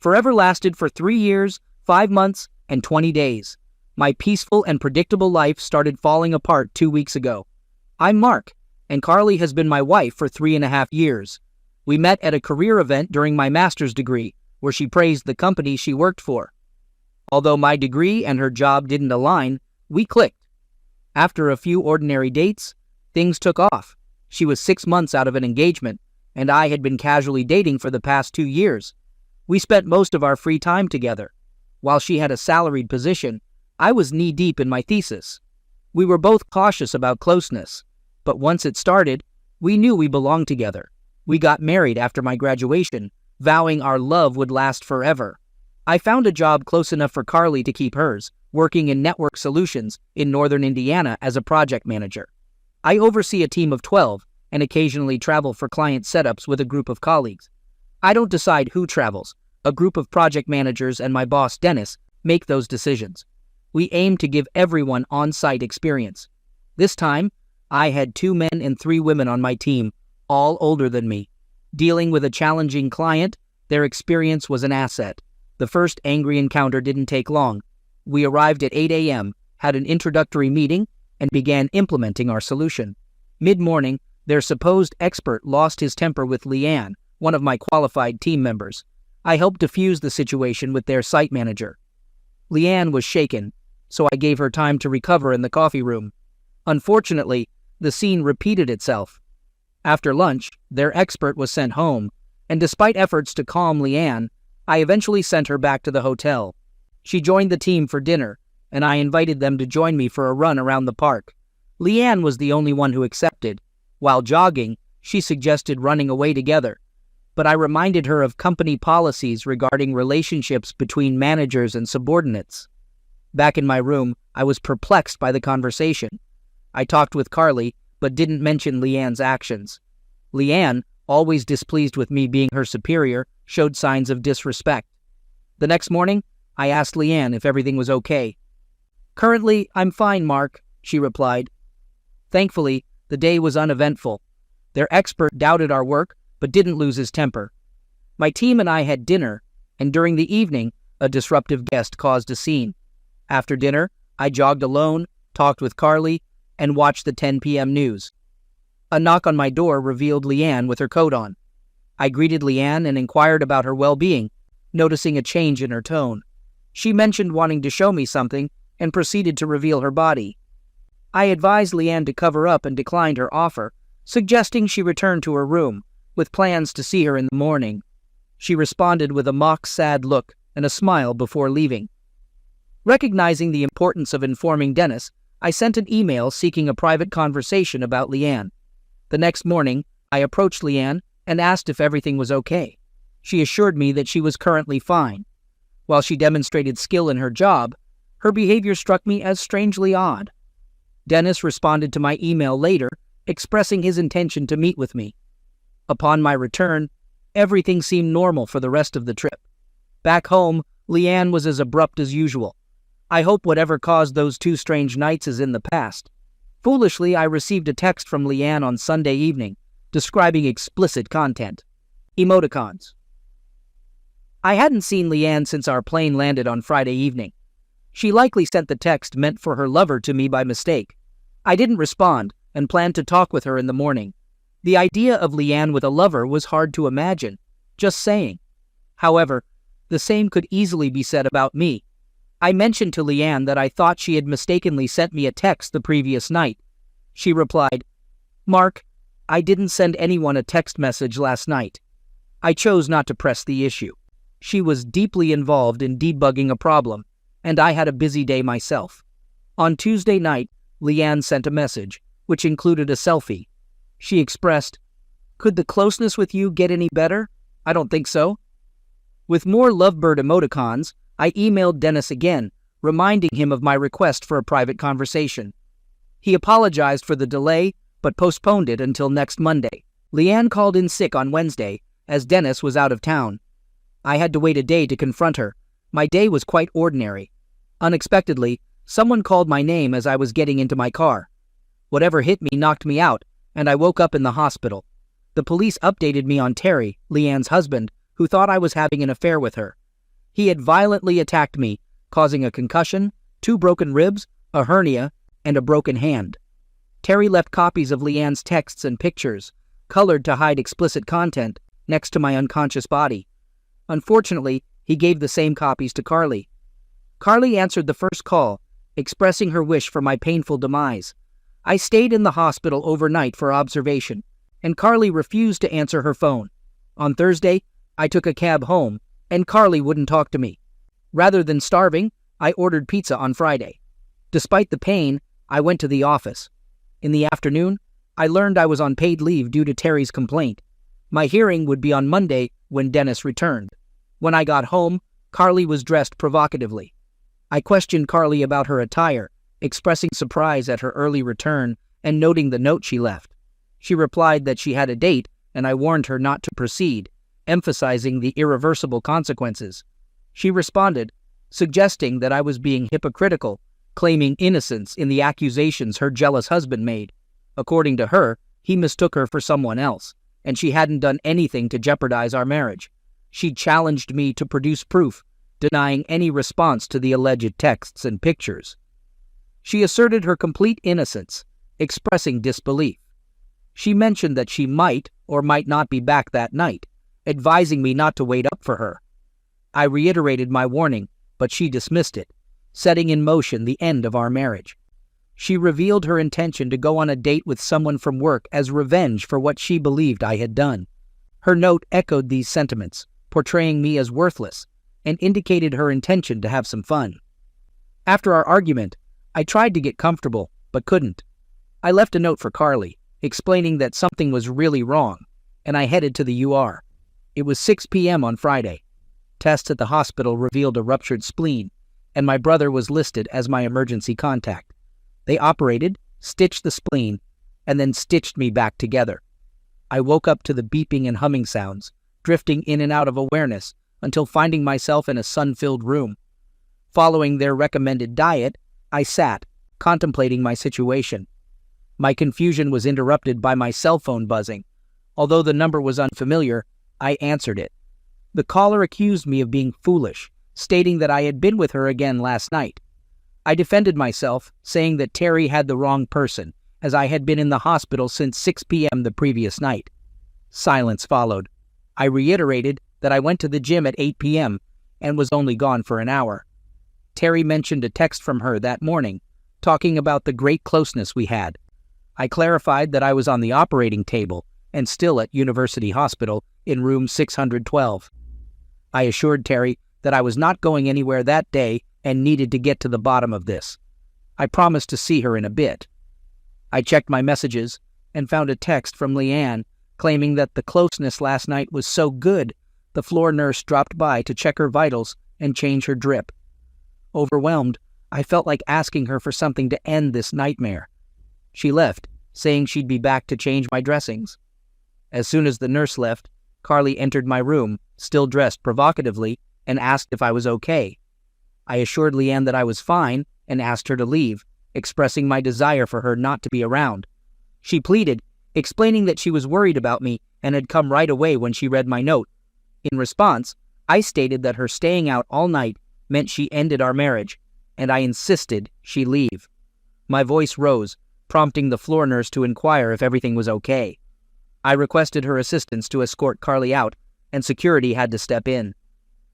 Forever lasted for 3 years, 5 months, and 20 days. My peaceful and predictable life started falling apart 2 weeks ago. I'm Mark, and Carly has been my wife for 3.5 years. We met at a career event during my master's degree, where she praised the company she worked for. Although my degree and her job didn't align, we clicked. After a few ordinary dates, things took off. She was 6 months out of an engagement, and I had been casually dating for the past 2 years. We spent most of our free time together. While she had a salaried position, I was knee-deep in my thesis. We were both cautious about closeness, but once it started, we knew we belonged together. We got married after my graduation, vowing our love would last forever. I found a job close enough for Carly to keep hers, working in network solutions in northern Indiana as a project manager. I oversee a team of 12 and occasionally travel for client setups with a group of colleagues. I don't decide who travels. A group of project managers and my boss, Dennis, make those decisions. We aim to give everyone on-site experience. This time, I had 2 men and 3 women on my team, all older than me. Dealing with a challenging client, their experience was an asset. The first angry encounter didn't take long. We arrived at 8 a.m., had an introductory meeting, and began implementing our solution. Mid-morning, their supposed expert lost his temper with Leanne, one of my qualified team members. I helped diffuse the situation with their site manager. Leanne was shaken, so I gave her time to recover in the coffee room. Unfortunately, the scene repeated itself. After lunch, their expert was sent home, and despite efforts to calm Leanne, I eventually sent her back to the hotel. She joined the team for dinner, and I invited them to join me for a run around the park. Leanne was the only one who accepted. While jogging, she suggested running away together, but I reminded her of company policies regarding relationships between managers and subordinates. Back in my room, I was perplexed by the conversation. I talked with Carly, but didn't mention Leanne's actions. Leanne, always displeased with me being her superior, showed signs of disrespect. The next morning, I asked Leanne if everything was okay. "Currently, I'm fine, Mark," she replied. Thankfully, the day was uneventful. Their expert doubted our work, but didn't lose his temper. My team and I had dinner, and during the evening, a disruptive guest caused a scene. After dinner, I jogged alone, talked with Carly, and watched the 10 p.m. news. A knock on my door revealed Leanne with her coat on. I greeted Leanne and inquired about her well-being, noticing a change in her tone. She mentioned wanting to show me something and proceeded to reveal her body. I advised Leanne to cover up and declined her offer, suggesting she return to her room, with plans to see her in the morning. She responded with a mock sad look and a smile before leaving. Recognizing the importance of informing Dennis, I sent an email seeking a private conversation about Leanne. The next morning, I approached Leanne and asked if everything was okay. She assured me that she was currently fine. While she demonstrated skill in her job, her behavior struck me as strangely odd. Dennis responded to my email later, expressing his intention to meet with me. Upon my return, everything seemed normal for the rest of the trip. Back home, Leanne was as abrupt as usual. I hope whatever caused those 2 strange nights is in the past. Foolishly, I received a text from Leanne on Sunday evening, describing explicit content. Emoticons. I hadn't seen Leanne since our plane landed on Friday evening. She likely sent the text meant for her lover to me by mistake. I didn't respond and planned to talk with her in the morning. The idea of Leanne with a lover was hard to imagine. Just saying. However, the same could easily be said about me. I mentioned to Leanne that I thought she had mistakenly sent me a text the previous night. She replied, "Mark, I didn't send anyone a text message last night." I chose not to press the issue. She was deeply involved in debugging a problem, and I had a busy day myself. On Tuesday night, Leanne sent a message, which included a selfie. She expressed, "Could the closeness with you get any better? I don't think so." With more lovebird emoticons, I emailed Dennis again, reminding him of my request for a private conversation. He apologized for the delay, but postponed it until next Monday. Leanne called in sick on Wednesday, as Dennis was out of town. I had to wait a day to confront her. My day was quite ordinary. Unexpectedly, someone called my name as I was getting into my car. Whatever hit me knocked me out, and I woke up in the hospital. The police updated me on Terry, Leanne's husband, who thought I was having an affair with her. He had violently attacked me, causing a concussion, 2 broken ribs, a hernia, and a broken hand. Terry left copies of Leanne's texts and pictures, colored to hide explicit content, next to my unconscious body. Unfortunately, he gave the same copies to Carly. Carly answered the first call, expressing her wish for my painful demise. I stayed in the hospital overnight for observation, and Carly refused to answer her phone. On Thursday, I took a cab home, and Carly wouldn't talk to me. Rather than starving, I ordered pizza on Friday. Despite the pain, I went to the office. In the afternoon, I learned I was on paid leave due to Terry's complaint. My hearing would be on Monday when Dennis returned. When I got home, Carly was dressed provocatively. I questioned Carly about her attire, expressing surprise at her early return and noting the note she left. She replied that she had a date and I warned her not to proceed, emphasizing the irreversible consequences. She responded, suggesting that I was being hypocritical, claiming innocence in the accusations her jealous husband made. According to her, he mistook her for someone else, and she hadn't done anything to jeopardize our marriage. She challenged me to produce proof, denying any response to the alleged texts and pictures. She asserted her complete innocence, expressing disbelief. She mentioned that she might or might not be back that night, advising me not to wait up for her. I reiterated my warning, but she dismissed it, setting in motion the end of our marriage. She revealed her intention to go on a date with someone from work as revenge for what she believed I had done. Her note echoed these sentiments, portraying me as worthless, and indicated her intention to have some fun. After our argument, I tried to get comfortable, but couldn't. I left a note for Carly, explaining that something was really wrong, and I headed to the UR. It was 6 p.m. on Friday. Tests at the hospital revealed a ruptured spleen, and my brother was listed as my emergency contact. They operated, stitched the spleen, and then stitched me back together. I woke up to the beeping and humming sounds, drifting in and out of awareness until finding myself in a sun-filled room. Following their recommended diet, I sat, contemplating my situation. My confusion was interrupted by my cell phone buzzing. Although the number was unfamiliar, I answered it. The caller accused me of being foolish, stating that I had been with her again last night. I defended myself, saying that Terry had the wrong person, as I had been in the hospital since 6 p.m. the previous night. Silence followed. I reiterated that I went to the gym at 8 p.m. and was only gone for an hour. Terry mentioned a text from her that morning, talking about the great closeness we had. I clarified that I was on the operating table and still at University Hospital in room 612. I assured Terry that I was not going anywhere that day and needed to get to the bottom of this. I promised to see her in a bit. I checked my messages and found a text from Leanne claiming that the closeness last night was so good the floor nurse dropped by to check her vitals and change her drip. Overwhelmed, I felt like asking her for something to end this nightmare. She left, saying she'd be back to change my dressings. As soon as the nurse left, Carly entered my room, still dressed provocatively, and asked if I was okay. I assured Leanne that I was fine and asked her to leave, expressing my desire for her not to be around. She pleaded, explaining that she was worried about me and had come right away when she read my note. In response, I stated that her staying out all night meant she ended our marriage, and I insisted she leave. My voice rose, prompting the floor nurse to inquire if everything was okay. I requested her assistance to escort Carly out, and security had to step in.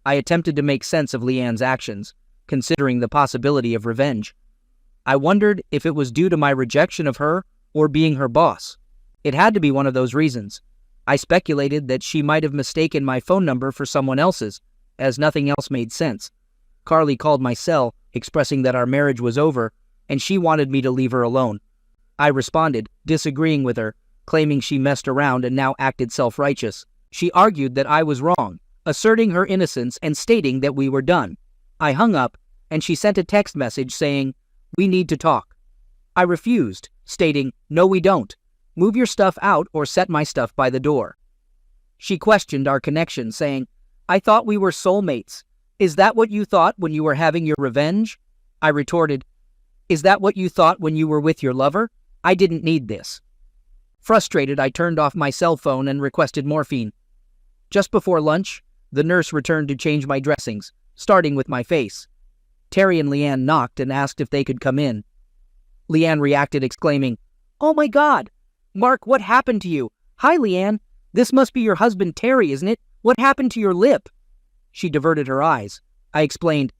I attempted to make sense of Leanne's actions, considering the possibility of revenge. I wondered if it was due to my rejection of her or being her boss. It had to be one of those reasons. I speculated that she might have mistaken my phone number for someone else's, as nothing else made sense. Carly called my cell, expressing that our marriage was over, and she wanted me to leave her alone. I responded, disagreeing with her, claiming she messed around and now acted self-righteous. She argued that I was wrong, asserting her innocence and stating that we were done. I hung up, and she sent a text message saying, "We need to talk." I refused, stating, "No, we don't. Move your stuff out or set my stuff by the door." She questioned our connection, saying, "I thought we were soulmates. Is that what you thought when you were having your revenge?" I retorted, "Is that what you thought when you were with your lover? I didn't need this." Frustrated, I turned off my cell phone and requested morphine. Just before lunch, the nurse returned to change my dressings, starting with my face. Terry and Leanne knocked and asked if they could come in. Leanne reacted, exclaiming, "Oh my God! Mark, what happened to you? Hi, Leanne. This must be your husband Terry, isn't it? What happened to your lip?" She diverted her eyes. I explained,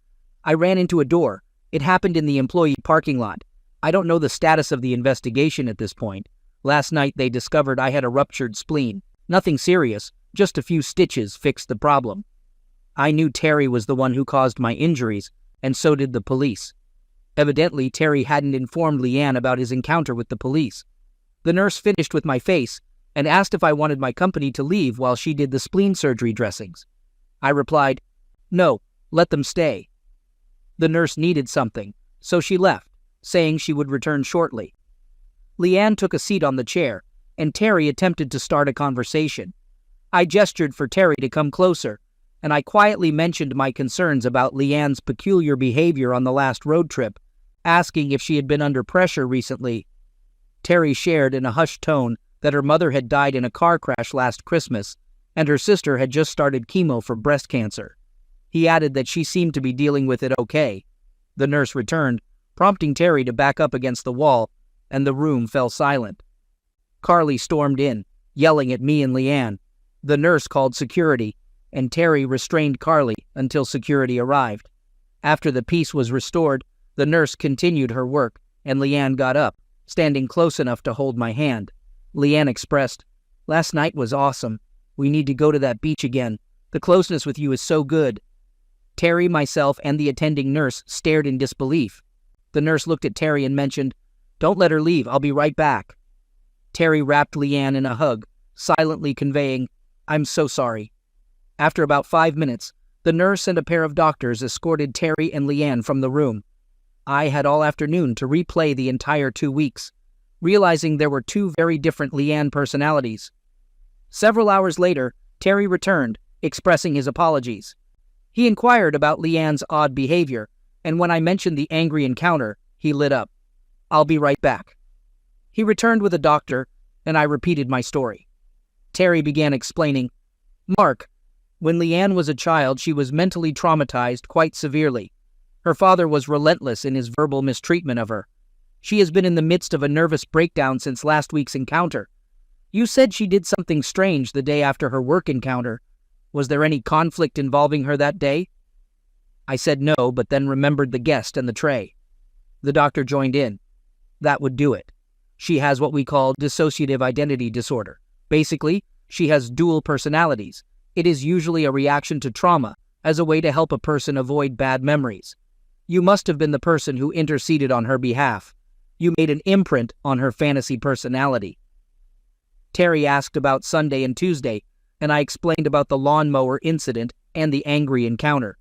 "I ran into a door. It happened in the employee parking lot. I don't know the status of the investigation at this point. Last night they discovered I had a ruptured spleen. Nothing serious, just a few stitches fixed the problem." I knew Terry was the one who caused my injuries, and so did the police. Evidently, Terry hadn't informed Leanne about his encounter with the police. The nurse finished with my face and asked if I wanted my company to leave while she did the spleen surgery dressings. I replied, "No, let them stay." The nurse needed something, so she left, saying she would return shortly. Leanne took a seat on the chair, and Terry attempted to start a conversation. I gestured for Terry to come closer, and I quietly mentioned my concerns about Leanne's peculiar behavior on the last road trip, asking if she had been under pressure recently. Terry shared in a hushed tone that her mother had died in a car crash last Christmas, and her sister had just started chemo for breast cancer. He added that she seemed to be dealing with it okay. The nurse returned, prompting Terry to back up against the wall, and the room fell silent. Carly stormed in, yelling at me and Leanne. The nurse called security, and Terry restrained Carly until security arrived. After the peace was restored, the nurse continued her work, and Leanne got up, standing close enough to hold my hand. Leanne expressed, "Last night was awesome. We need to go to that beach again. The closeness with you is so good." Terry, myself, and the attending nurse stared in disbelief. The nurse looked at Terry and mentioned, "Don't let her leave, I'll be right back." Terry wrapped Leanne in a hug, silently conveying, "I'm so sorry." After about 5 minutes, the nurse and a pair of doctors escorted Terry and Leanne from the room. I had all afternoon to replay the entire 2 weeks, realizing there were two very different Leanne personalities. Several hours later, Terry returned, expressing his apologies. He inquired about Leanne's odd behavior, and when I mentioned the angry encounter, he lit up. "I'll be right back." He returned with a doctor, and I repeated my story. Terry began explaining, "Mark, when Leanne was a child, she was mentally traumatized quite severely. Her father was relentless in his verbal mistreatment of her. She has been in the midst of a nervous breakdown since last week's encounter. You said she did something strange the day after her work encounter. Was there any conflict involving her that day?" I said no, but then remembered the guest and the tray. The doctor joined in. "That would do it. She has what we call dissociative identity disorder. Basically, she has dual personalities. It is usually a reaction to trauma, as a way to help a person avoid bad memories. You must have been the person who interceded on her behalf. You made an imprint on her fantasy personality." Terry asked about Sunday and Tuesday, and I explained about the lawnmower incident and the angry encounter.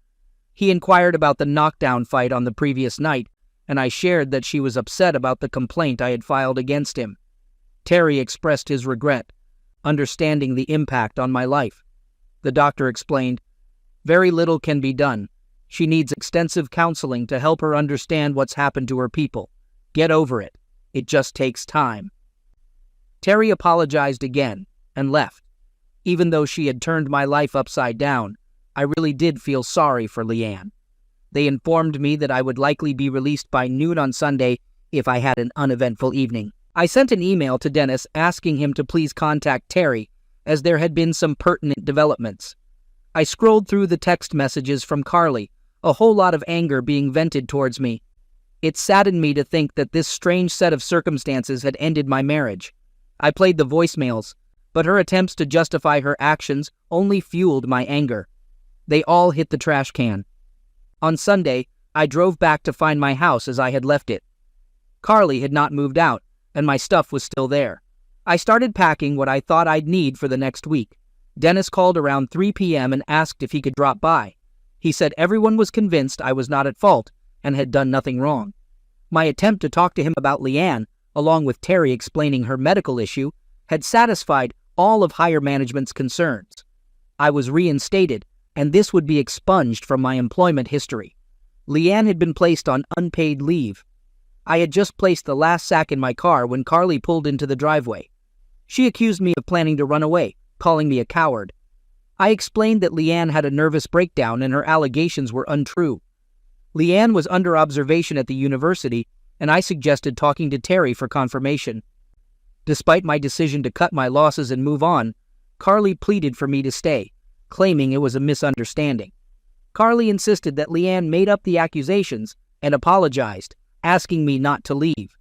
He inquired about the knockdown fight on the previous night, and I shared that she was upset about the complaint I had filed against him. Terry expressed his regret, understanding the impact on my life. The doctor explained, "Very little can be done. She needs extensive counseling to help her understand what's happened to her people. Get over it. It just takes time." Terry apologized again and left. Even though she had turned my life upside down, I really did feel sorry for Leanne. They informed me that I would likely be released by noon on Sunday if I had an uneventful evening. I sent an email to Dennis asking him to please contact Terry, as there had been some pertinent developments. I scrolled through the text messages from Carly, a whole lot of anger being vented towards me. It saddened me to think that this strange set of circumstances had ended my marriage. I played the voicemails, but her attempts to justify her actions only fueled my anger. They all hit the trash can. On Sunday, I drove back to find my house as I had left it. Carly had not moved out, and my stuff was still there. I started packing what I thought I'd need for the next week. Dennis called around 3 p.m. and asked if he could drop by. He said everyone was convinced I was not at fault and had done nothing wrong. My attempt to talk to him about Leanne, along with Terry explaining her medical issue, had satisfied all of higher management's concerns. I was reinstated, and this would be expunged from my employment history. Leanne had been placed on unpaid leave. I had just placed the last sack in my car when Carly pulled into the driveway. She accused me of planning to run away, calling me a coward. I explained that Leanne had a nervous breakdown and her allegations were untrue. Leanne was under observation at the university, and I suggested talking to Terry for confirmation. Despite my decision to cut my losses and move on, Carly pleaded for me to stay, claiming it was a misunderstanding. Carly insisted that Leanne made up the accusations and apologized, asking me not to leave.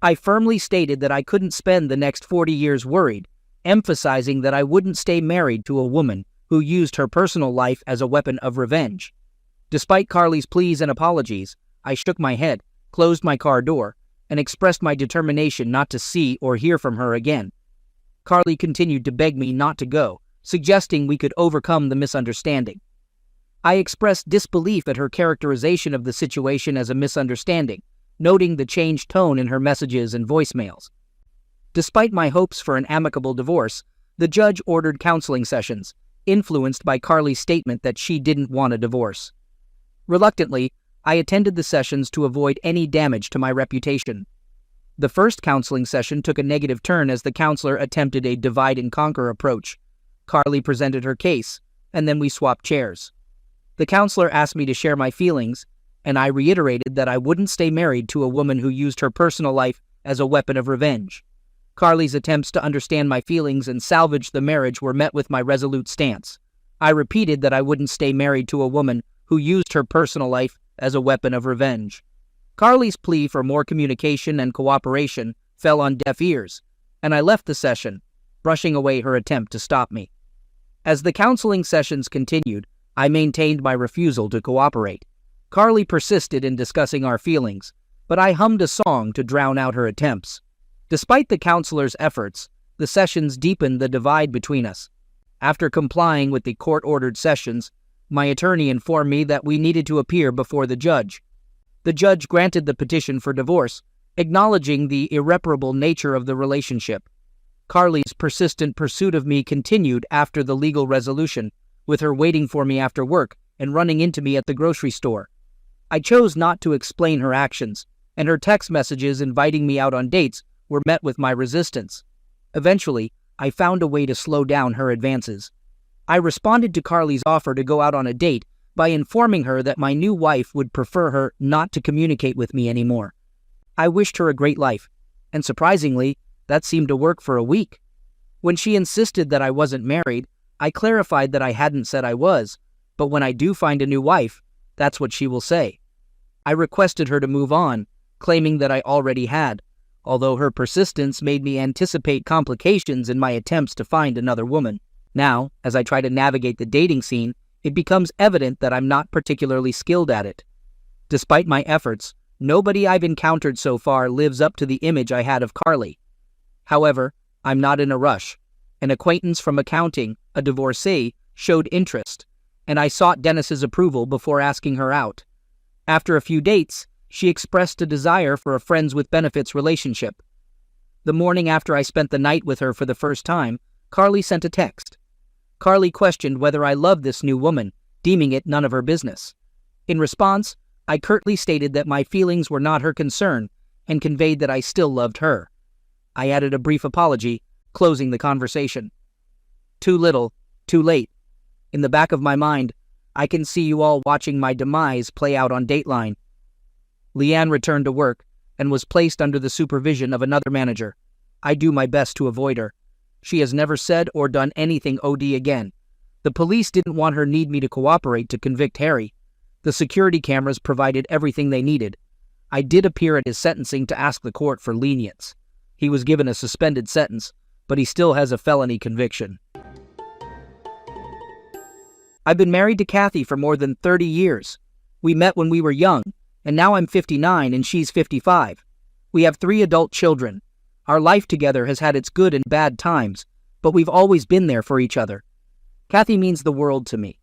I firmly stated that I couldn't spend the next 40 years worried, emphasizing that I wouldn't stay married to a woman who used her personal life as a weapon of revenge. Despite Carly's pleas and apologies, I shook my head, closed my car door, and expressed my determination not to see or hear from her again. Carly continued to beg me not to go, suggesting we could overcome the misunderstanding. I expressed disbelief at her characterization of the situation as a misunderstanding, noting the changed tone in her messages and voicemails. Despite my hopes for an amicable divorce, the judge ordered counseling sessions, influenced by Carly's statement that she didn't want a divorce. Reluctantly, I attended the sessions to avoid any damage to my reputation. The first counseling session took a negative turn as the counselor attempted a divide-and-conquer approach. Carly presented her case, and then we swapped chairs. The counselor asked me to share my feelings, and I reiterated that I wouldn't stay married to a woman who used her personal life as a weapon of revenge. Carly's attempts to understand my feelings and salvage the marriage were met with my resolute stance. I repeated that I wouldn't stay married to a woman who used her personal life as a weapon of revenge. Carly's plea for more communication and cooperation fell on deaf ears, and I left the session, brushing away her attempt to stop me. As the counseling sessions continued, I maintained my refusal to cooperate. Carly persisted in discussing our feelings, but I hummed a song to drown out her attempts. Despite the counselor's efforts, the sessions deepened the divide between us. After complying with the court-ordered sessions, my attorney informed me that we needed to appear before the judge. The judge granted the petition for divorce, acknowledging the irreparable nature of the relationship. Carly's persistent pursuit of me continued after the legal resolution, with her waiting for me after work and running into me at the grocery store. I chose not to explain her actions, and her text messages inviting me out on dates were met with my resistance. Eventually, I found a way to slow down her advances. I responded to Carly's offer to go out on a date by informing her that my new wife would prefer her not to communicate with me anymore. I wished her a great life, and surprisingly, that seemed to work for a week. When she insisted that I wasn't married, I clarified that I hadn't said I was, but when I do find a new wife, that's what she will say. I requested her to move on, claiming that I already had, although her persistence made me anticipate complications in my attempts to find another woman. Now, as I try to navigate the dating scene, it becomes evident that I'm not particularly skilled at it. Despite my efforts, nobody I've encountered so far lives up to the image I had of Carly. However, I'm not in a rush. An acquaintance from accounting, a divorcee, showed interest, and I sought Dennis's approval before asking her out. After a few dates, she expressed a desire for a friends with benefits relationship. The morning after I spent the night with her for the first time, Carly sent a text. Carly questioned whether I loved this new woman, deeming it none of her business. In response, I curtly stated that my feelings were not her concern and conveyed that I still loved her. I added a brief apology, closing the conversation. Too little, too late. In the back of my mind, I can see you all watching my demise play out on Dateline. Leanne returned to work and was placed under the supervision of another manager. I do my best to avoid her. She has never said or done anything OD again. The police didn't want her need me to cooperate to convict Harry. The security cameras provided everything they needed. I did appear at his sentencing to ask the court for lenience. He was given a suspended sentence, but he still has a felony conviction. I've been married to Kathy for more than 30 years. We met when we were young, and now I'm 59 and she's 55. We have 3 adult children. Our life together has had its good and bad times, but we've always been there for each other. Kathy means the world to me.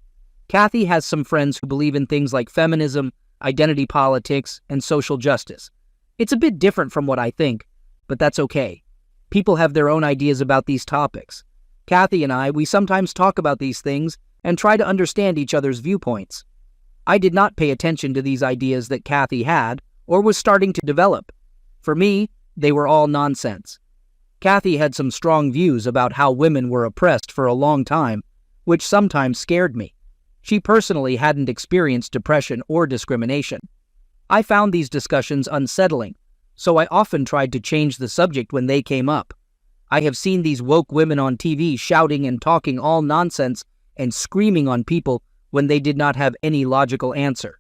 Kathy has some friends who believe in things like feminism, identity politics, and social justice. It's a bit different from what I think, but that's okay. People have their own ideas about these topics. Kathy and I, we sometimes talk about these things and try to understand each other's viewpoints. I did not pay attention to these ideas that Kathy had or was starting to develop. For me, they were all nonsense. Kathy had some strong views about how women were oppressed for a long time, which sometimes scared me. She personally hadn't experienced depression or discrimination. I found these discussions unsettling, so I often tried to change the subject when they came up. I have seen these woke women on TV shouting and talking all nonsense and screaming on people when they did not have any logical answer.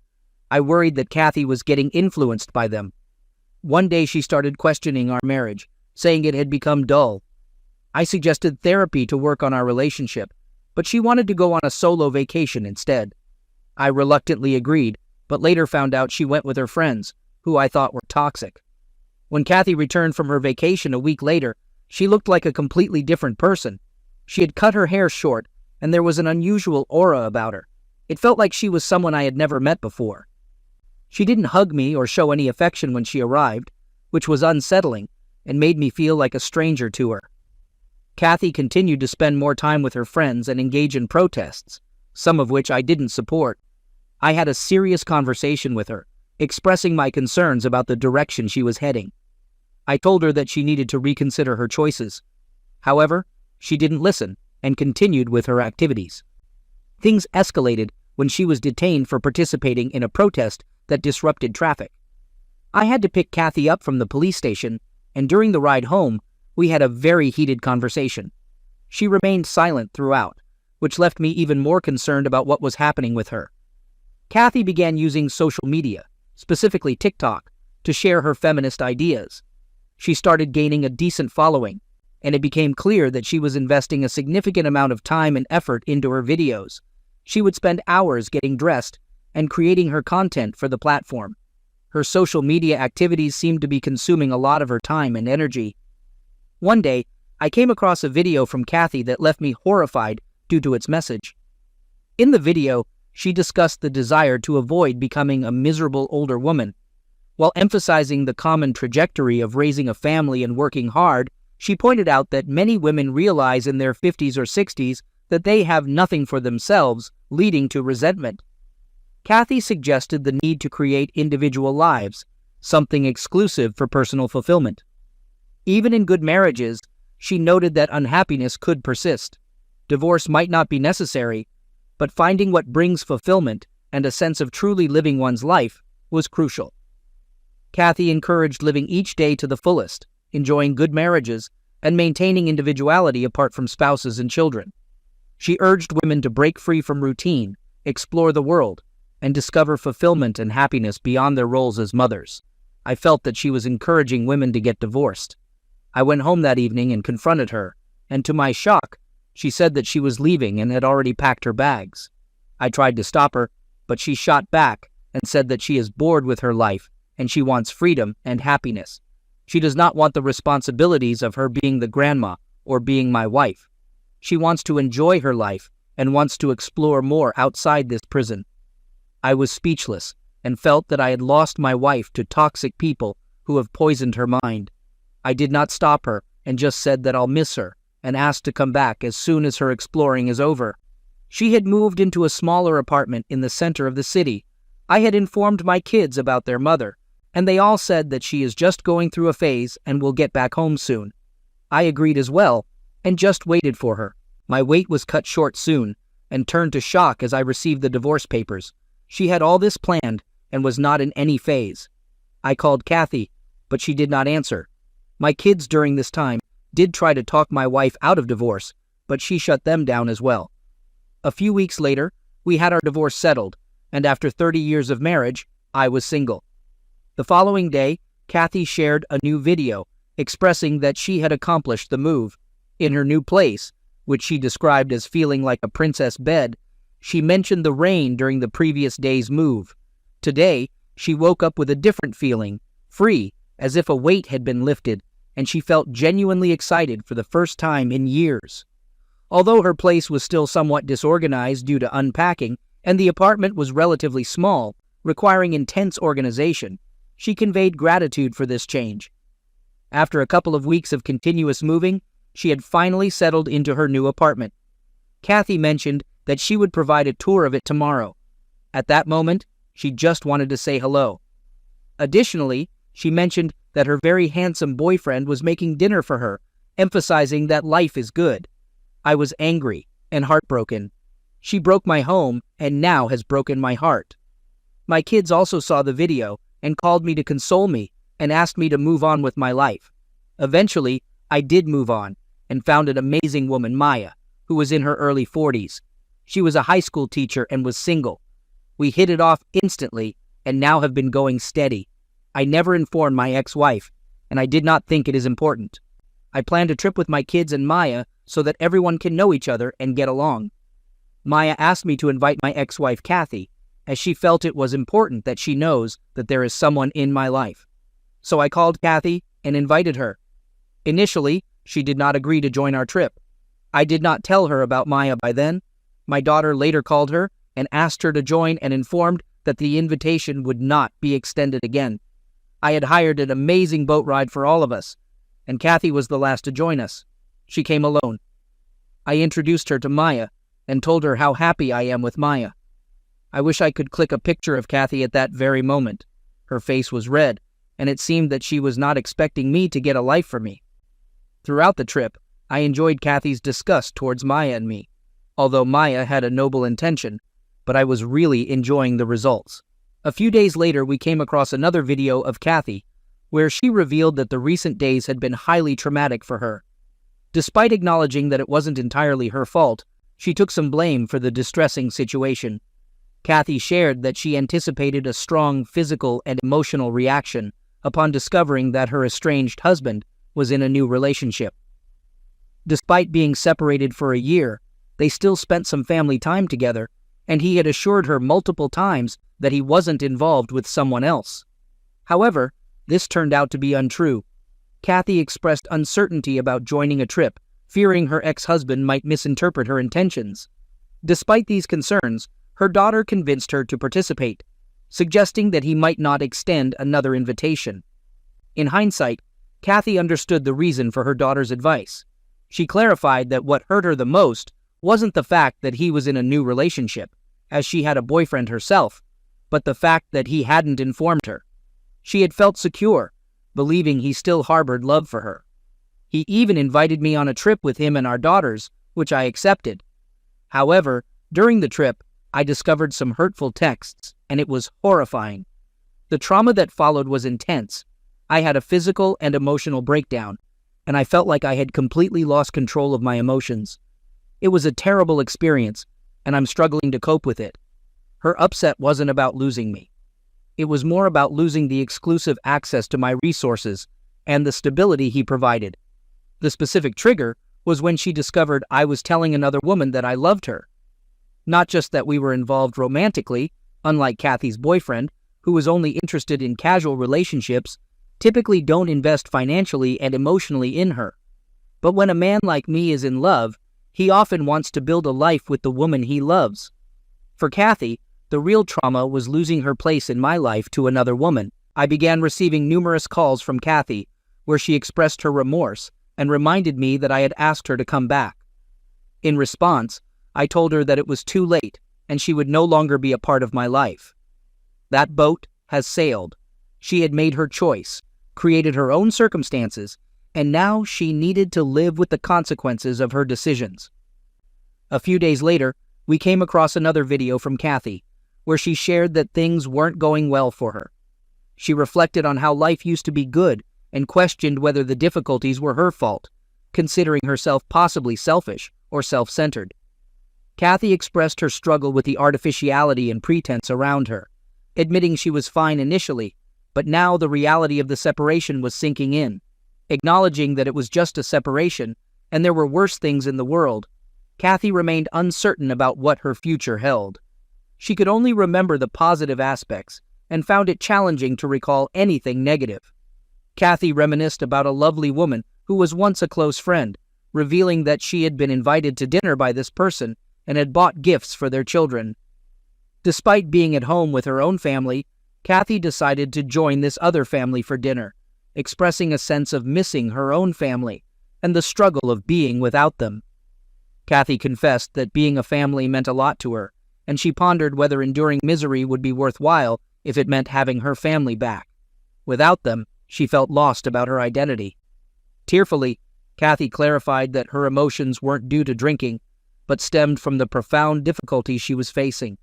I worried that Kathy was getting influenced by them. One day she started questioning our marriage, saying it had become dull. I suggested therapy to work on our relationship, but she wanted to go on a solo vacation instead. I reluctantly agreed, but later found out she went with her friends, who I thought were toxic. When Kathy returned from her vacation a week later, she looked like a completely different person. She had cut her hair short, and there was an unusual aura about her. It felt like she was someone I had never met before. She didn't hug me or show any affection when she arrived, which was unsettling and made me feel like a stranger to her. Kathy continued to spend more time with her friends and engage in protests, some of which I didn't support. I had a serious conversation with her, expressing my concerns about the direction she was heading. I told her that she needed to reconsider her choices. However, she didn't listen and continued with her activities. Things escalated when she was detained for participating in a protest that disrupted traffic. I had to pick Kathy up from the police station, and during the ride home, we had a very heated conversation. She remained silent throughout, which left me even more concerned about what was happening with her. Kathy began using social media, specifically TikTok, to share her feminist ideas. She started gaining a decent following, and it became clear that she was investing a significant amount of time and effort into her videos. She would spend hours getting dressed and creating her content for the platform. Her social media activities seemed to be consuming a lot of her time and energy. One day, I came across a video from Kathy that left me horrified due to its message. In the video, she discussed the desire to avoid becoming a miserable older woman. While emphasizing the common trajectory of raising a family and working hard, she pointed out that many women realize in their 50s or 60s that they have nothing for themselves, leading to resentment. Kathy suggested the need to create individual lives, something exclusive for personal fulfillment. Even in good marriages, she noted that unhappiness could persist. Divorce might not be necessary, but finding what brings fulfillment and a sense of truly living one's life was crucial. Kathy encouraged living each day to the fullest, enjoying good marriages, and maintaining individuality apart from spouses and children. She urged women to break free from routine, explore the world, and discover fulfillment and happiness beyond their roles as mothers. I felt that she was encouraging women to get divorced. I went home that evening and confronted her, and to my shock, she said that she was leaving and had already packed her bags. I tried to stop her, but she shot back and said that she is bored with her life and she wants freedom and happiness. She does not want the responsibilities of her being the grandma or being my wife. She wants to enjoy her life and wants to explore more outside this prison. I was speechless and felt that I had lost my wife to toxic people who have poisoned her mind. I did not stop her and just said that I'll miss her and asked to come back as soon as her exploring is over. She had moved into a smaller apartment in the center of the city. I had informed my kids about their mother, and they all said that she is just going through a phase and will get back home soon. I agreed as well and just waited for her. My wait was cut short soon and turned to shock as I received the divorce papers. She had all this planned and was not in any phase. I called Kathy, but she did not answer. My kids during this time did try to talk my wife out of divorce, but she shut them down as well. A few weeks later, we had our divorce settled, and after 30 years of marriage, I was single. The following day, Kathy shared a new video expressing that she had accomplished the move. In her new place, which she described as feeling like a princess bed, she mentioned the rain during the previous day's move. Today, she woke up with a different feeling, free, as if a weight had been lifted, and she felt genuinely excited for the first time in years. Although her place was still somewhat disorganized due to unpacking, and the apartment was relatively small, requiring intense organization, she conveyed gratitude for this change. After a couple of weeks of continuous moving, she had finally settled into her new apartment. Kathy mentioned that she would provide a tour of it tomorrow. At that moment, she just wanted to say hello. Additionally, she mentioned that her very handsome boyfriend was making dinner for her, emphasizing that life is good. I was angry and heartbroken She broke my home and now has broken my heart. My kids also saw the video and called me to console me and asked me to move on with my life. Eventually, I did move on and found an amazing woman, Maya, who was in her early 40s. She was a high school teacher and was single. We hit it off instantly and now have been going steady. I never informed my ex-wife, and I did not think it is important. I planned a trip with my kids and Maya so that everyone can know each other and get along. Maya asked me to invite my ex-wife Kathy, as she felt it was important that she knows that there is someone in my life. So I called Kathy and invited her. Initially, she did not agree to join our trip. I did not tell her about Maya by then. My daughter later called her and asked her to join and informed that the invitation would not be extended again. I had hired an amazing boat ride for all of us, and Kathy was the last to join us. She came alone. I introduced her to Maya and told her how happy I am with Maya. I wish I could click a picture of Kathy at that very moment. Her face was red, and it seemed that she was not expecting me to get a life for me. Throughout the trip, I enjoyed Kathy's disgust towards Maya and me, although Maya had a noble intention, but I was really enjoying the results. A few days later, we came across another video of Kathy, where she revealed that the recent days had been highly traumatic for her. Despite acknowledging that it wasn't entirely her fault, she took some blame for the distressing situation. Kathy shared that she anticipated a strong physical and emotional reaction upon discovering that her estranged husband was in a new relationship. Despite being separated for a year, they still spent some family time together, and he had assured her multiple times that he wasn't involved with someone else. However, this turned out to be untrue. Kathy expressed uncertainty about joining a trip, fearing her ex-husband might misinterpret her intentions. Despite these concerns, her daughter convinced her to participate, suggesting that he might not extend another invitation. In hindsight, Kathy understood the reason for her daughter's advice. She clarified that what hurt her the most wasn't the fact that he was in a new relationship, as she had a boyfriend herself, but the fact that he hadn't informed her. She had felt secure, believing he still harbored love for her. He even invited me on a trip with him and our daughters, which I accepted. However, during the trip, I discovered some hurtful texts, and it was horrifying. The trauma that followed was intense. I had a physical and emotional breakdown, and I felt like I had completely lost control of my emotions. It was a terrible experience, and I'm struggling to cope with it. Her upset wasn't about losing me. It was more about losing the exclusive access to my resources and the stability he provided. The specific trigger was when she discovered I was telling another woman that I loved her. Not just that we were involved romantically, unlike Kathy's boyfriend, who was only interested in casual relationships, typically don't invest financially and emotionally in her. But when a man like me is in love, he often wants to build a life with the woman he loves. For Kathy, the real trauma was losing her place in my life to another woman. I began receiving numerous calls from Kathy, where she expressed her remorse and reminded me that I had asked her to come back. In response, I told her that it was too late and she would no longer be a part of my life. That boat has sailed. She had made her choice, created her own circumstances, and now she needed to live with the consequences of her decisions. A few days later, we came across another video from Kathy, where she shared that things weren't going well for her. She reflected on how life used to be good and questioned whether the difficulties were her fault, considering herself possibly selfish or self-centered. Kathy expressed her struggle with the artificiality and pretense around her, admitting she was fine initially, but now the reality of the separation was sinking in. Acknowledging that it was just a separation and there were worse things in the world, Kathy remained uncertain about what her future held. She could only remember the positive aspects and found it challenging to recall anything negative. Kathy reminisced about a lovely woman who was once a close friend, revealing that she had been invited to dinner by this person and had bought gifts for their children. Despite being at home with her own family, Kathy decided to join this other family for dinner, expressing a sense of missing her own family and the struggle of being without them. Kathy confessed that being a family meant a lot to her, and she pondered whether enduring misery would be worthwhile if it meant having her family back. Without them, she felt lost about her identity. Tearfully, Kathy clarified that her emotions weren't due to drinking, but stemmed from the profound difficulty she was facing.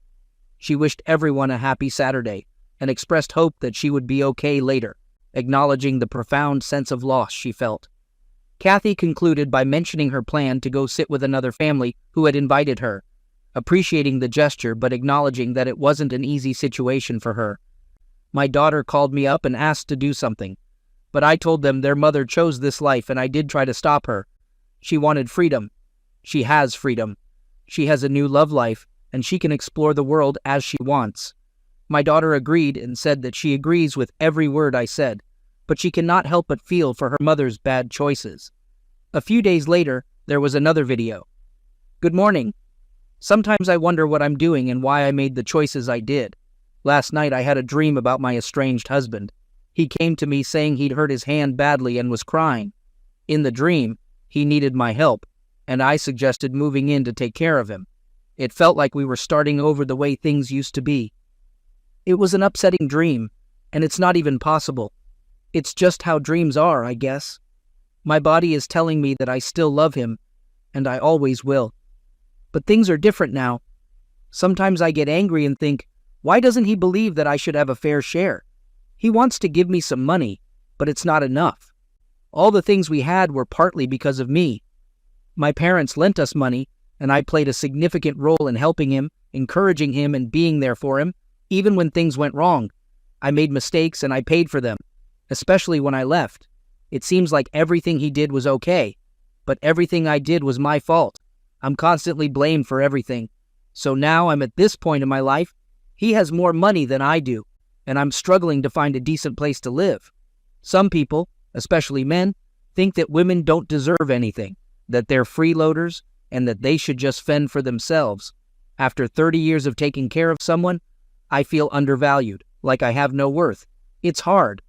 She wished everyone a happy Saturday and expressed hope that she would be okay later, acknowledging the profound sense of loss she felt. Kathy concluded by mentioning her plan to go sit with another family who had invited her, appreciating the gesture but acknowledging that it wasn't an easy situation for her. My daughter called me up and asked to do something, but I told them their mother chose this life and I did try to stop her. She wanted freedom. She has freedom. She has a new love life and she can explore the world as she wants. My daughter agreed and said that she agrees with every word I said, but she cannot help but feel for her mother's bad choices. A few days later, there was another video. Good morning. Sometimes I wonder what I'm doing and why I made the choices I did. Last night I had a dream about my estranged husband. He came to me saying he'd hurt his hand badly and was crying. In the dream, he needed my help, and I suggested moving in to take care of him. It felt like we were starting over the way things used to be. It was an upsetting dream, and it's not even possible. It's just how dreams are, I guess. My body is telling me that I still love him, and I always will. But things are different now. Sometimes I get angry and think, why doesn't he believe that I should have a fair share? He wants to give me some money, but it's not enough. All the things we had were partly because of me. My parents lent us money, and I played a significant role in helping him, encouraging him, and being there for him, even when things went wrong. I made mistakes and I paid for them, especially when I left. It seems like everything he did was okay, but everything I did was my fault. I'm constantly blamed for everything. So now I'm at this point in my life, he has more money than I do, and I'm struggling to find a decent place to live. Some people, especially men, think that women don't deserve anything, that they're freeloaders, and that they should just fend for themselves. After 30 years of taking care of someone, I feel undervalued, like I have no worth. It's hard.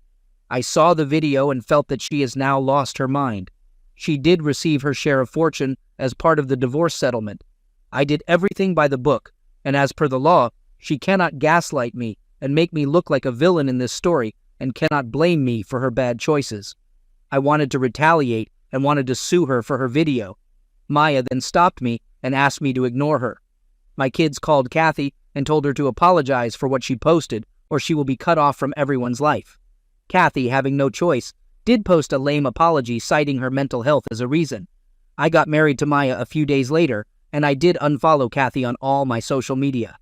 I saw the video and felt that she has now lost her mind. She did receive her share of fortune as part of the divorce settlement. I did everything by the book, and as per the law, she cannot gaslight me and make me look like a villain in this story and cannot blame me for her bad choices. I wanted to retaliate and wanted to sue her for her video. Maya then stopped me and asked me to ignore her. My kids called Kathy and told her to apologize for what she posted or she will be cut off from everyone's life. Kathy, having no choice, did post a lame apology citing her mental health as a reason. I got married to Maya a few days later, and I did unfollow Kathy on all my social media.